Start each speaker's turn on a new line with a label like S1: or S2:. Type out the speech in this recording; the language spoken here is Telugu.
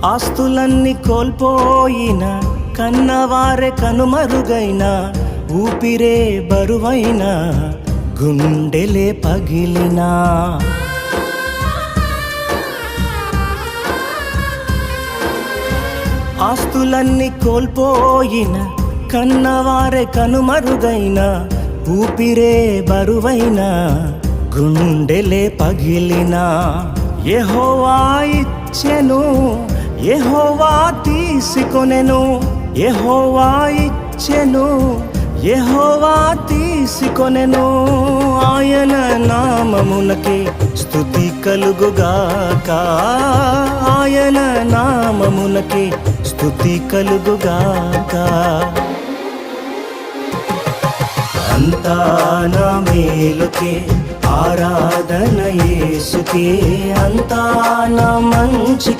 S1: ఆస్తులన్నీ కోల్పోయిన, కన్నవారే కనుమరుగైన, ఊపిరే బరువైన, గుండెలే పగిలినా, ఆస్తులన్నీ కోల్పోయిన, కన్నవారే కనుమరుగైన, ఊపిరే బరువైన, గుండెలే పగిలినా, యెహోవా ఇచ్చెను, యెహోవా తీసుకొనెను, యెహోవా ఇచ్చెను, యెహోవా తీసుకొనెను. ఆయన నామమునకే స్తుతి కలుగుగాక, ఆయన నామమునకే స్తుతి కలుగుగాక. అంతా నా మేలుకే ఆరాధన యేసుకే, అంతా నా మంచికే